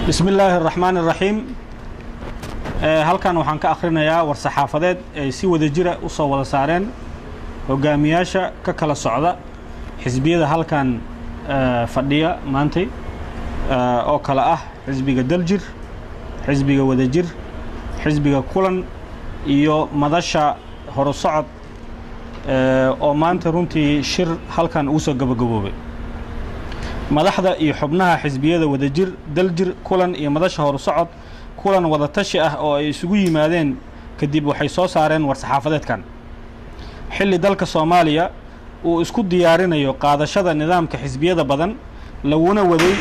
بسم الله الرحمن الرحيم. halkan waxaan ka akhrinayaa war saxaafadeed ay si wada jira u soo wada saareen hogaamiyaasha ka kala socda xisbiyada halkan fadhiya maantay oo kala ah xisbiga Daljir, xisbiga Wadajir, xisbiga Kulan iyo madasha Horusocod oo maanta runtii shir halkan uu soo gabagaboobay. madaxda iyo xubnaha xisbiyada Wadajir, Daljir, Kulan iyo madasha Horusocod kulan wada tashi ah oo ay isugu yimaadeen kadib waxay soo saareen war saxaafadeedkan xilli dalka Soomaaliya uu isku diyaarinayo qaadashada nidaamka xisbiyada badan laguna waday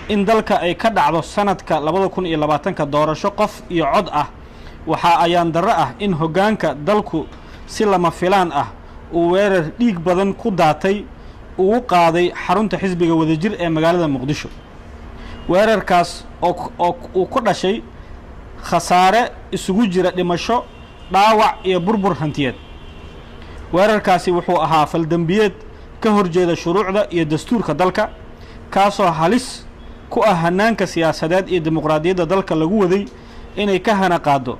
in dalka ay ka dhacdo sanadka 2020 doorasho qof iyo cod ah waxa ayaan darro ah in hogaanka dalku si lama filaan ah uu weerar dhiig badan ku daatay uu qaaday xarunta xisbiga Wadajir ee magaalada Muqdisho. weerarkaas oo uu ku dhashay khasaare isugu jira dhimasho, dhaawac iyo burbur hantiyeed. weerarkaasi wuxuu ahaa faldambiyeed ka horjeeda shuruucda iyo dastuurka dalka kaasoo halis ku ah hanaanka siyaasadeed iyo dimuqraadiyadda dalka lagu waday inay ka hana qaado.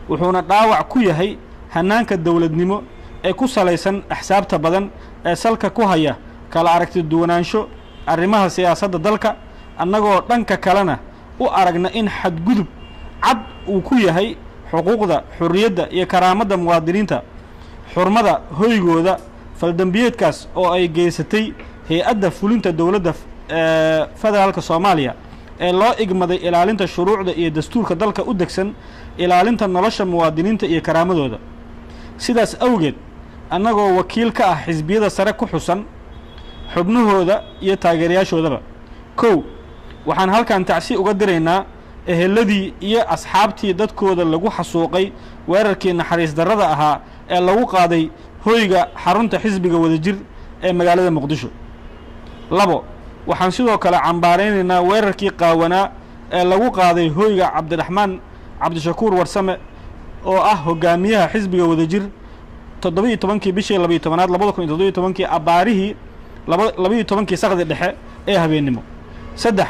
wuxuuna dhaawac ku yahay hanaanka dawladnimo ee ku salaysan axsaabta badan ee salka ku haya kala aragti duwanaansho arrimaha siyaasadda dalka, annagoo dhanka kalena u aragna in xadgudub cad uu ku yahay xuquuqda, xurriyadda iyo karaamada muwaadiniinta, xurmada hoygooda. faldambiyeedkaas oo ay geysatay hay-adda fulinta dowladda federaalka Soomaaliya ee loo igmaday ilaalinta shuruucda iyo dastuurka dalka u degsan, ilaalinta nolosha muwaadiniinta iyo karaamadooda. sidaas awgeed annagoo wakiil ka ah xisbiyada sare ku xusan xubnahooda iyo taageerayaashoodaba, kow waxaan halkan tacsi uga diraynaa eheladii iyo asxaabtii dadkooda lagu xasuuqay weerarkii naxariis darrada ahaa ee lagu qaaday hoyga xarunta xisbiga Wadajir ee magaalada Muqdisho. labo waxaan sidoo kale cambaaraynaynaa weerarkii qaawanaa ee lagu qaaday hoyga Cabdiraxmaan Cabdishakuur Warsame oo ah hogaamiyaha xisbiga Wadajir 17 bishii 12aad 2017 abaarihii 12 saqdi dhexe ee habeenimo. saddex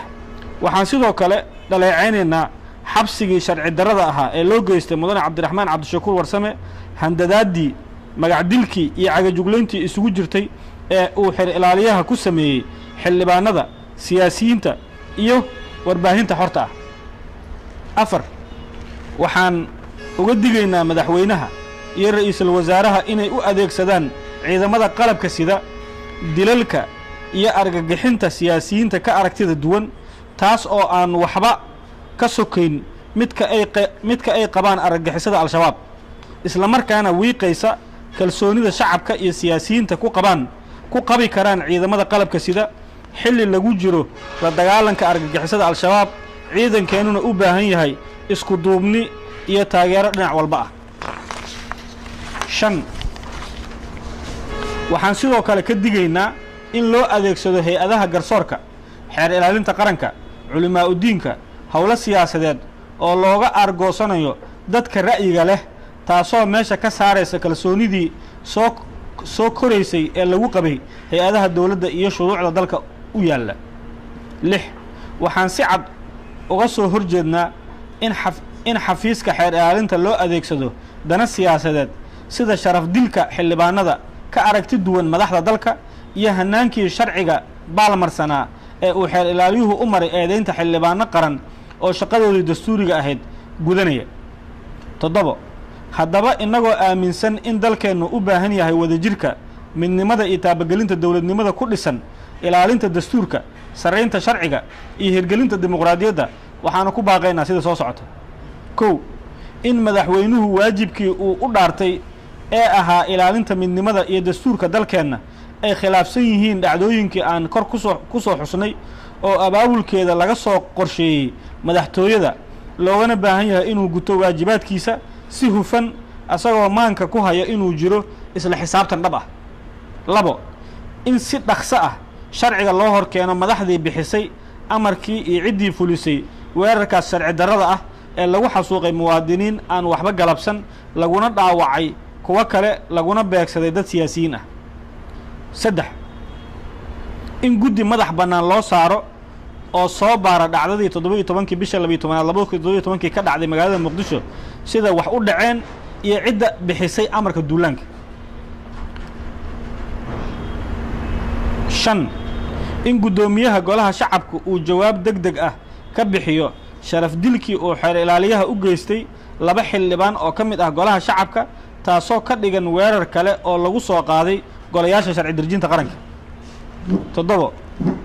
waxaan sidoo kale dhaleecaynaynaa xabsigii sharci darrada ahaa ee loo geystay mudane Cabdiraxmaan Cabdishakuur Warsame, handadaadii, magacdilkii iyo cagajuglayntii isugu jirtay ee uu xir ilaaliyaha ku sameeyey xildhibaanada, siyaasiyiinta iyo warbaahinta xorta ah. afar waxaan uga digaynaa madaxweynaha iyo ra'iisul wasaaraha inay u adeegsadaan ciidamada qalabka sida dilalka iyo argagixinta siyaasiyiinta ka aragtida duwan, taas oo aan waxba ka sokayn midka ay qabaan argagixisada al-shabaab, isla markaana wiiqaysa kalsoonida shacabka iyo siyaasiyiinta ku qabi karaan ciidamada qalabka sida. xilli lagu jiro la dagaalanka argagixisada al-shabaab, ciidankeenuna u baahan yahay isku duubni iyo taageero dhinac walba ah. shan waxaan sidoo kale ka digaynaa in loo adeegsado hay-adaha garsoorka, xeer ilaalinta qaranka, culimaa u diinka, howlo siyaasadeed oo looga argoosanayo dadka ra'yiga leh, taasoo meesha ka saaraysa kalsoonidii soo koraysay ee lagu qabay hay-adaha dowladda iyo shuruucda dalka u yaalla. lix waxaan si cad uga soo horjeednaa in xafiiska xeer ilaalinta loo adeegsado dana siyaasadeed sida sharaf dilka xildhibaanada ka aragti duwan madaxda dalka iyo hanaankii sharciga baalmarsanaa ee uu xeer ilaaliyuhu u maray eedaynta xildhibaano qaran oo shaqadoodii dastuuriga ahayd gudanaya. toddobo haddaba innagoo aaminsan in dalkeennu u baahan yahay wadajirka, midnimada iyo taabagelinta dowladnimada ku dhisan ilaalinta dastuurka, saraynta sharciga iyo hirgelinta dimuqraadiyadda, waxaanu ku baaqaynaa sida soo socota. kow in madaxweynuhu waajibkii uu u dhaartay ee ahaa ilaalinta midnimada iyo dastuurka dalkeenna ay khilaafsan yihiin dhacdooyinkii aan kor ku soo xusnay oo abaabulkeeda laga soo qorsheeyey madaxtooyada, loogana baahan yahay inuu guto waajibaadkiisa si hufan asagoo maanka ku haya inuu jiro isla xisaabtan dhab ah. labo in si dhaqso ah sharciga loo hor keeno madaxdii bixisay amarkii iyo ciddii fulisay weerarkaas sharci darrada ah ee lagu xasuuqay muwaadiniin aan waxba galabsan, laguna dhaawacay kuwa kale, laguna beegsaday dad siyaasiyiin ah. saddex in guddi madax bannaan loo saaro oo soo baara dhacdadii 17 bisha 12 2017 ka dhacday magaalada Muqdisho sida wax u dhaceen iyo cidda bixisay amarka duulaanka. shan in gudoomiyaha golaha shacabku uu jawaab degdeg ah ka bixiyo sharaf dilkii oo xeer ilaaliyaha u geystay laba xildhibaan oo ka mid ah golaha shacabka taasoo ka dhigan weerar kale oo lagu soo qaaday golayaasha sharci dirjinta qaranka. toddobo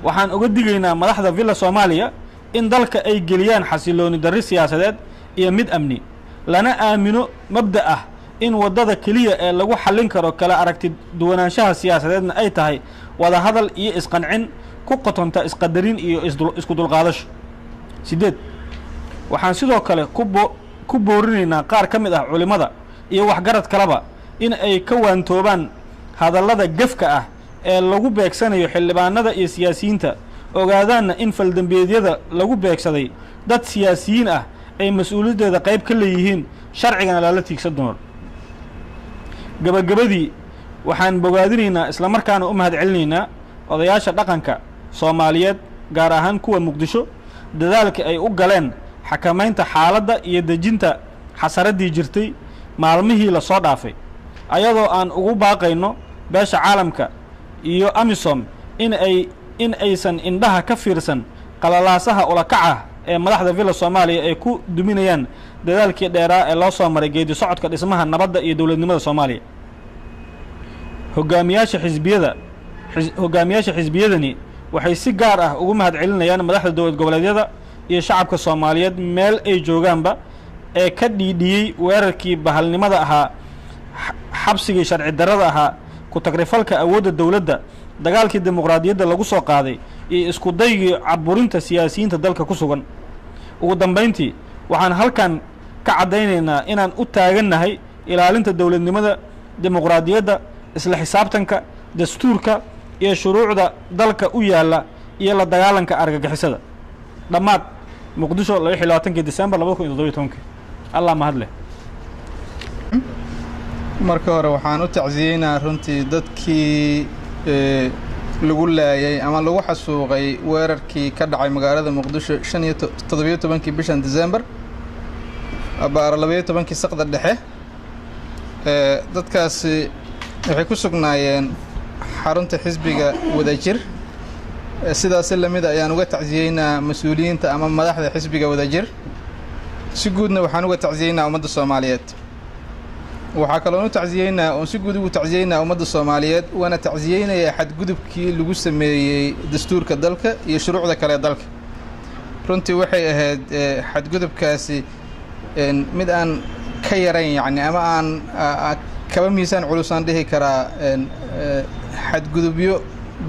waxaan uga digaynaa madaxda Villa Soomaaliya in dalka ay geliyaan xasilooni darri siyaasadeed iyo mid amni lana aamino mabda ah in wadada kaliya ee lagu xallin karo kala aragti duwanaanshaha siyaasadeedna ay tahay wada hadal iyo isqancin ku qotonta isqadarin iyo isku dulqaadasho. sideed waxaan sidoo kale ku boorinaynaa qaar ka mid ah culimada iyo waxgarad kaleba in ay ka waantoobaan hadallada gafka ah ee lagu beegsanayo xildhibaanada iyo siyaasiyiinta ogaadaanna in faldambeedyada lagu beegsaday dad siyaasiyiin ah ay mas'uuliyaddeeda qayb ka leeyihiin sharcigana lala tiigsan doono. gabagabadii waxaan bogaadinaynaa isla markaana u mahadcelinaynaa odayaasha dhaqanka Soomaaliyeed gaar ahaan kuwa Muqdisho dadaalka ay u galeen xakamaynta xaaladda iyo dejinta xasaradii jirtay maalmihii la soo dhaafay ayadoo aan ugu baaqayno beesha caalamka iyo AMISOM in aysan indhaha ka fiirsan qalalaasaha ulakaca ee madaxda Villa Soomaaliya ay ku duminayaan dadaalkii dheeraa ee loo soo maray geedi socodka dhismaha nabadda iyo dawladnimada Soomaaliya. hogaamiyaasha xisbiyadani waxay si gaar ah ugu mahadcelinayaan madaxda dowlad goboleedyada iyo shacabka Soomaaliyeed meel ay joogaanba ee ka dhiidhiyay weerarkii bahalnimada ahaa xabsigii sharci darrada ahaa ku tagrifalka awoodda dawladda dagaalkii dimuqraadiyadda lagu soo qaaday iyo isku daygii caburinta siyaasiyiinta dalka ku sugan. ugu dambeyntii waxaan halkan ka cadaynaynaa inaan u taagannahay ilaalinta dawladnimada dimuqraadiyadda isla xisaabtanka dastuurka iyo shuruucda dalka u yaala iyo la dagaalanka argagixisada. dhammaad Muqdisho 22 December 2017. Allah mahadle. marka hore waxaan u tacsiyeynaa runtii dadkii lagu laayay ama lagu xasuuqay weerarkii ka dhacay magaalada Muqdisho 17 bishan December abaar 12 saqda dhexe dadkaasi waxay ku sugnaayeen xarunta xisbiga Wadajir sidaas la mid ayaan uga tacsiyeynaa mas'uuliyiinta ama madaxda xisbiga Wadajir si guudna waxaan uga tacsiyeynaa ummadda Soomaaliyeed waxaa kaloo u tacsiyeynaa oo si guud ugu tacsiyeynaa ummadda Soomaaliyeed wana tacsiyeynaya xadgudubkii lagu sameeyay dastuurka dalka iyo shuruucda kale dalka runtii waxay ahayd xadgudubkaasi mid aan ka yarayn yani ama aan kaba miisaan culusaan dhihi karaa xadgudubyo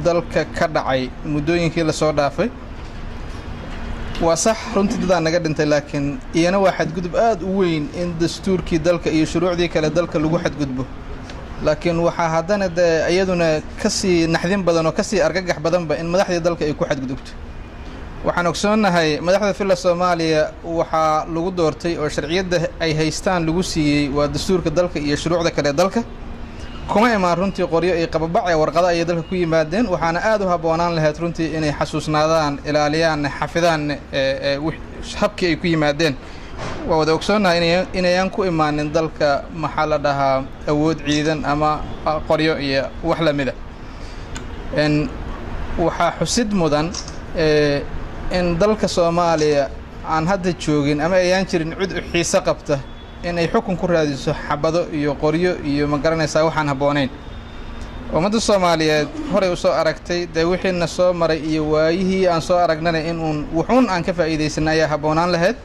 dalka ka dhacay muddooyinkii la soo dhaafay waa sax runtii dadaan naga dhintay laakiin iyana waa xadgudub aad u weyn in dastuurkii dalka iyo shuruucdii kale dalka lagu xadgudbo laakiin waxaa haddana iyaduna kasii naxdin badan oo kasii argagax badanba in madaxdii dalka ay ku xadgudubto waxaan ogsoonnahay madaxda Villa Soomaaliya waxaa lagu doortay oo sharciyada ay haystaan lagu siiyey waa dastuurka dalka iyo shuruucda kale dalka kuma imaan runtii qoryo ay qababac ee warqada ay dalka ku yimaadeen waxaana aad u haboonaan lahayd runtii inay xasuusnaadaan ilaaliyaan xafidaan habkii ay ku yimaadeen waa wada ogsoonnahay inayaan ku imaanin dalka maxaa la dhahaa awood ciidan ama qoryo iyo wax la mida waxaa xusid mudan in dalka Soomaaliya aan hadda joogin ama ayaan jirin cid u xiiso qabta inay xukun ku raadiso xabado iyo qoryo iyo ma garanaysaa waxaan haboonayn ummadda Soomaaliyeed horey u soo aragtay wixiina soo maray iyo waayihii aan soo aragnay in wuxuun aan ka faa'iideysanay ayaa haboonaan lahayd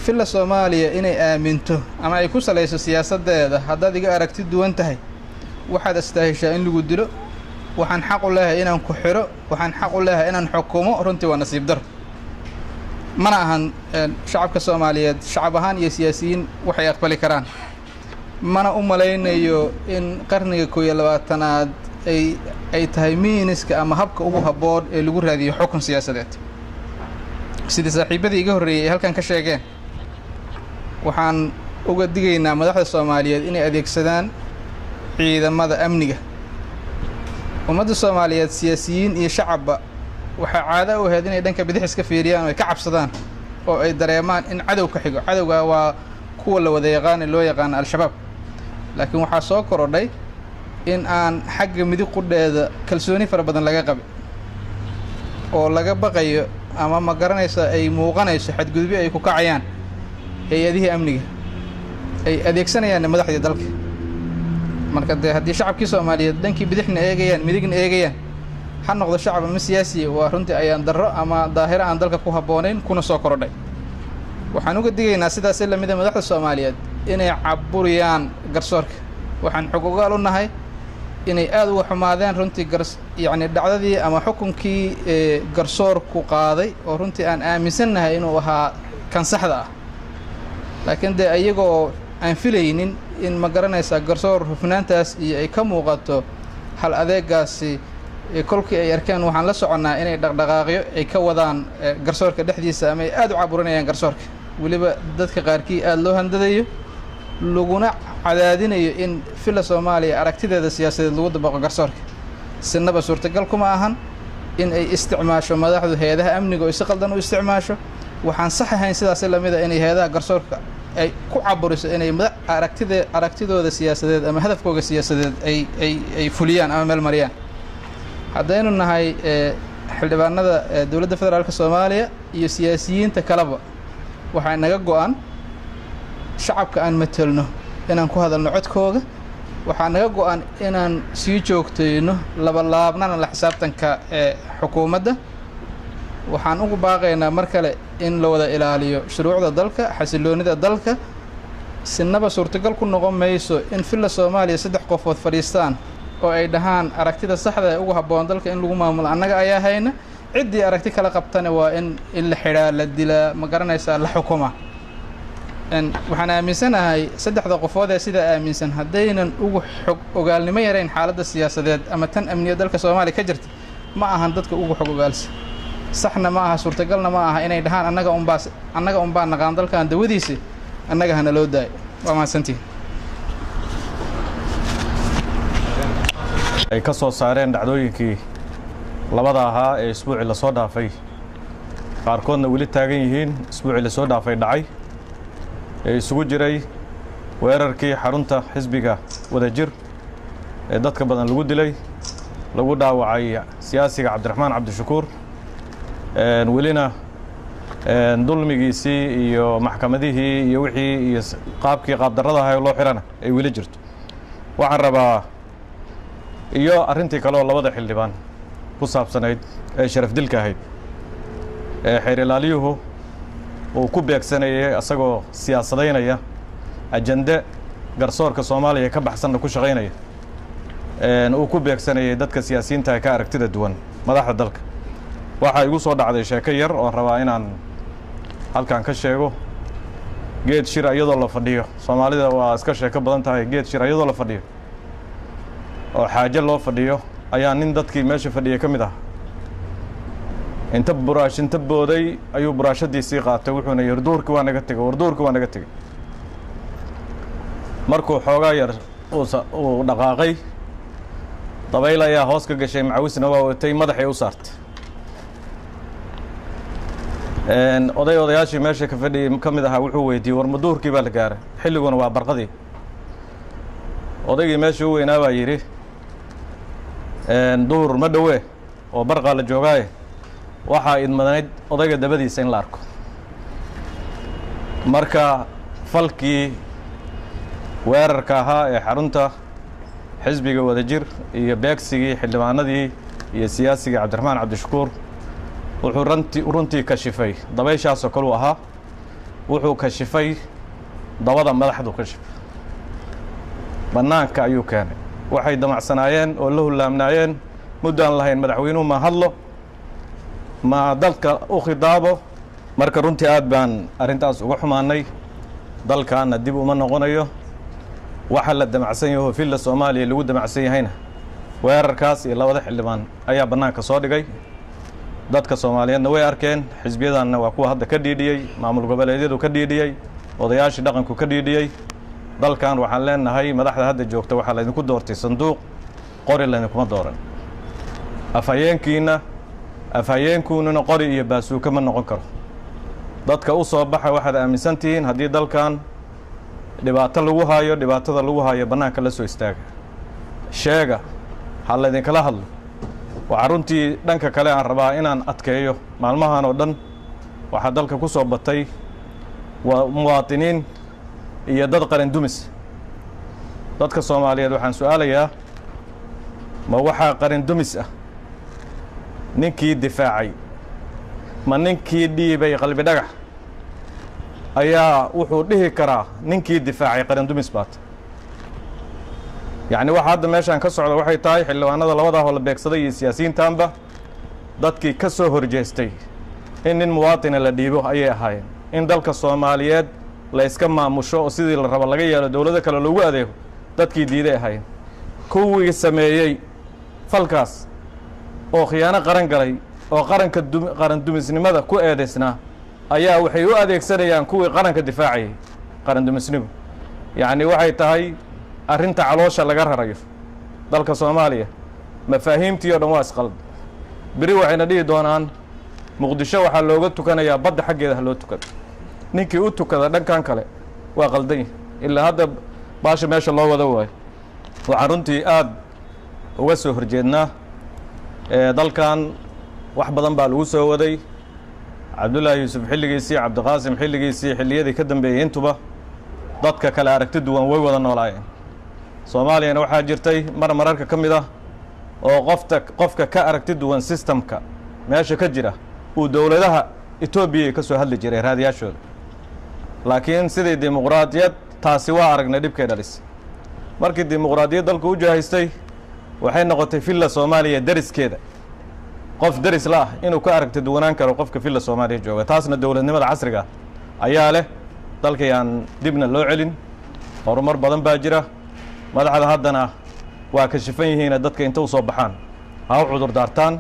Villa Soomaaliya inay aaminto ama ay ku salayso siyaasadeeda haddaad iga aragti duwan tahay waxaad astaahishaa in lagu dilo waxaan xaq u leeyahay inaan ku xiro waxaan xaq u leeyahay inaan xukumo runtii waa nasiib dar mana ahan shacabka Soomaaliyeed shacab ahaan iyo siyaasiyiin waxay aqbali karaan mana u malaynayo in qarniga 21aad ay tahay miiniska ama habka ugu haboon ee lagu raadiyo xukun siyaasadeed sidii saaxiibadii iga horreeyay halkan ka sheegeen waxaan uga digaynaa madaxda Soomaaliyeed inay adeegsadaan ciidamada amniga ummadda Soomaaliyeed siyaasiyiin iyo shacabba waxa caado u ahayd inay dhanka bidix iska fiiriyaan oo ay ka cabsadaan oo ay dareemaan in cadow ka xigo cadowga waa kuwa la wada yaqaan loo yaqaan al-shabaab laakiin waxa soo korodhay in aan xagga midig qudheeda kalsooni fara badan laga qabin oo laga baqayo ama ma garanaysa ay muuqanayso xadgudubyo ay ku kacayaan hay'adihii amniga ay adeegsanayaan madaxda dalka marka haddii shacabkii Soomaaliyeed dhankii bidixna eegayaan midigna eegayaan ha noqdo shacab ama siyaasi waa runtii ayaan darro ama daahir aan dalka ku haboonayn kuna soo korodhay waxaan uga digaynaa sidaas la mid ah madaxda Soomaaliyeed inay caburiyaan garsoorka waxaan xog ogaal u nahay inay aad uga xumaadeen runtii yacni dhacdadii ama xukunkii garsoorku qaaday oo runtii aan aaminsanahay inuu ahaa kan saxda ah laakiin ayagoo aan filaynin in ma garanaysa garsoor hufnaantaas iyo ay ka muuqato hal adeegaasi kolkii ay arkeen waxaan la soconnaa inay dhaqdhaqaaqyo ay ka wadaan garsoorka dhexdiisa ama ay aad u caburinayaan garsoorka weliba dadka qaarkii aad loo handadayo laguna cadaadinayo in fila Soomaaliya aragtideeda siyaasadeed lagu dabaqo garsoorka sinaba suurtagal kuma ahan in ay isticmaasho madaxdu hay'adaha amniga oo si qaldan u isticmaasho waxaan sax ahayn sidaas la mid ah inay hay'adaha garsoorka ay ku caburiso inay aragtidooda siyaasadeed ama hadafkooda siyaasadeed ay fuliyaan ama meel mariyaan haddaynu nahay xildhibaanada dawladda federaalka Soomaaliya iyo siyaasiyiinta kaleba waxaa naga go'an shacabka aan matalno inaan ku hadalno codkooda waxaa naga go'an inaan sii joogtayno laabnana la xisaabtanka xukuumadda waxaan ugu baaqaynaa mar kale in la wada ilaaliyo shuruucda dalka xasiloonida dalka sinaba suurtagal ku noqon mayso in fila Soomaaliya 3 qofood fadhiistaan oo ay dhahaan aragtida saxda ee ugu habboon dalka in lagu maamulo annaga ayaa hayna ciddii aragti kala qabtana waa in la xidhaa la dilaa ma garanaysaa la xukuma waxaan aaminsanahay 3 qofood ee sida aaminsan haddaynan ugu xog ogaalnimo yarayn xaaladda siyaasadeed ama tan amniga dalka Soomaaliya ka jirta ma ahan dadka ugu xog ogaalsan saxna ma aha suurtagalna ma aha inay dhahaan annaga unbaa naqaan dalkan dawadiisa annaga hana loo daayo waa mahadsantihiin ay ka soo saareen dhacdooyinkii labada ahaa ee isbuucii la soo dhaafay qaarkoodna weli taagan yihiin isbuucii la soo dhaafay dhacay ee isugu jiray weerarkii xarunta xisbiga wadajir ee dadka badan lagu dilay lagu dhaawacay siyaasiga Cabdiraxmaan Cabdishakuur welina dulmigiisii iyo maxkamadihii iyo wixii iyo qaabkii qaabdarrada loo xirana ay weli jirto waxaan rabaa iyo arrintii kale oo labada xildhibaan ku saabsanayd ee sharaf dilka ahayd ee xeer ilaaliyuhu uu ku beegsanayay asagoo siyaasadaynaya ajande garsoorka Soomaaliya ka baxsanna ku shaqaynaya uu ku beegsanayay dadka siyaasiyiinta ka aragtida duwan madaxda dalka waxa igu soo dhacday sheeko yar oo rabaa inaan halkan ka sheego geed shir iyadoo la fadhiyo Soomaalida waa iska sheeko badan tahay geed shir iyadoo la fadhiyo oo xaaje loo fadhiyo ayaa nin dadkii meesha fadhiyay ka mid ah inta buraashinta booday ayuu buraashadiisii qaatay wuxuuna yiri duurkii waa naga tagay markuu xoogaa yar uu dhaqaaqay dabayl ayaa hoos ka gashay macawisna waa watay madaxay u saartay odayaashii meesha ka fadhiyay ka mid ahaa wuxuu weydiiyey war ma duurkii baa la gaaray xilliguna waa barqadii odaygii meesha u weynaa baa yidhi duhur ma dhowee oo barqaa la joogaaye waxaa idmadanayd odayga dabadiisa in la arko marka falkii weerarka ahaa ee xarunta xisbiga wadajir iyo beegsigii xildhibaanadii iyo siyaasigii Cabdiraxmaan Cabdishakuur wuxuu runtii kashifay dabayshaasoo kale ahaa wuxuu kashifay dabada madaxdu kashifay bannaanka ayuu keenay waxay damacsanaayeen oo la hulaamnaayeen muddaan lahayn madaxweynuhu ma hadlo ma dalka u khidaabo marka runtii aad baan arrintaas uga xumaanay dalkaana dib uma noqonayo waxa la damacsan yahay filla Soomaaliya lagu damacsan yahayna weerarkaas iyo labada xildhibaan ayaa bannaanka soo dhigay dadka Soomaaliyeedna way arkeen xisbiyadanna waa kuwa hadda ka dhiidhiyay maamul goboleedyadu ka dhiidhiyay odayaashii dhaqanku ka dhiidhiyay dalkan waxaan leenahay madaxda hadda joogta waxa la idinku doortay sanduuq qori la idinkuma dooran afhayeenkuununa qori iyo baasuuka ma noqon karo. dadka u soo baxa waxaad aaminsan tihiin haddii dalkan dhibaato lagu haayo dhibaatada lagu haayo bannaanka la soo istaaga sheega ha laydinkala hadlo. waxaa runtii dhanka kale aan rabaa inaan adkeeyo maalmahan oo dhan waxaa dalka ku soo batay waa muwaadiniin iyo dad qaran dumis. dadka Soomaaliyeed waxaan su'aalayaa ma waxaa qaran dumis ah ninkii difaacay ma ninkii dhiibay qalbi dhagax ayaa wuxuu dhihi karaa ninkii difaacay qaran dumis baad. yacni waxa hadda meeshaan ka socda waxay tahay xildhibaanada labada hol beegsaday iyo siyaasiyiintaanba dadkii ka soo horjeestay in nin muwaadina la dhiibo ayay ahaayeen. in dalka Soomaaliyeed la iska maamusho oo sidii la rabo laga yeelo dawladda kale loogu adeego dadkii diiday ahaayeen. kuwii sameeyey falkaas oo khiyaano qaran galay oo qaran dumisnimada ku eedaysnaa ayaa waxay u adeegsanayaan kuwii qaranka difaacayay qaran dumisnimo. yacni waxay tahay arrinta caloosha laga rarayo dalka Soomaaliya mafaahiimtii oo dhan waa isqalad. beri waxayna dhihi doonaan muqdisho waxaa looga tukanayaa badda xaggeeda ha loo tukado. ninkii u tukada dhankan kale waa qaldan yahay ilaa hadda baasha meesha loo wada waayo. waxaan runtii aad uga soo horjeednaa dalkan wax badan baa lagu soo waday. cabdullaahi yuusuf xilligiisii cabdiqaasim xilligiisii xilliyadii ka dambeeyey intuba dadka kale aragti duwan way wada noolaayeen. soomaaliyana waxaa jirtay mararka ka mid ah oo qofka ka aragti duwan sistamka meesha ka jira uu dowladaha Itoobiya ka soo hadli jiray raadiyaashooda. laakiin sidii dimuqraadiyad taasi waa aragnay dhibkay dhalisay. markii dimuqraadiyad dalku u jahaystay waxay noqotay filla Soomaaliya dariskeeda qof daris la ah inuu ka aragti duwanaan karo qofka filla Soomaaliya jooga. taasna dowladnimada casriga ayaa leh dalkii aan dibna loo celin. horumar badan baa jira. madaxda haddana waa ka shifan yihiin dadka inta u soo baxaan ha u cudur daartaan.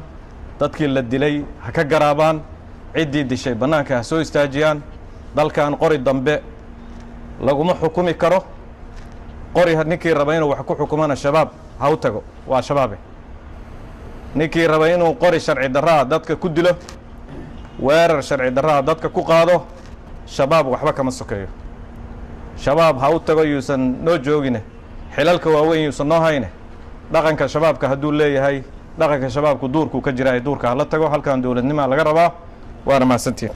dadkii la dilay ha ka garaabaan. ciddii dishay bannaanka ha soo istaajiyaan. dalkan qori dambe laguma xukumi karo. qori ninkii raba inuu wax ku xukumana shabaab ha u tago waa shabaabe. ninkii raba inuu qori sharci darraa dadka ku dilo weerar sharci darraa dadka ku qaado shabaab waxba kama sokeeyo. shabaab ha u tago yuusan noo joogine xilalka waaweyn yuusan noo hayne. dhaqanka shabaabka hadduu leeyahay dhaqanka shabaabku duurkuu ka jira duurka hala tago. halkan dowladnimo laga rabaa. waana mahadsantiin.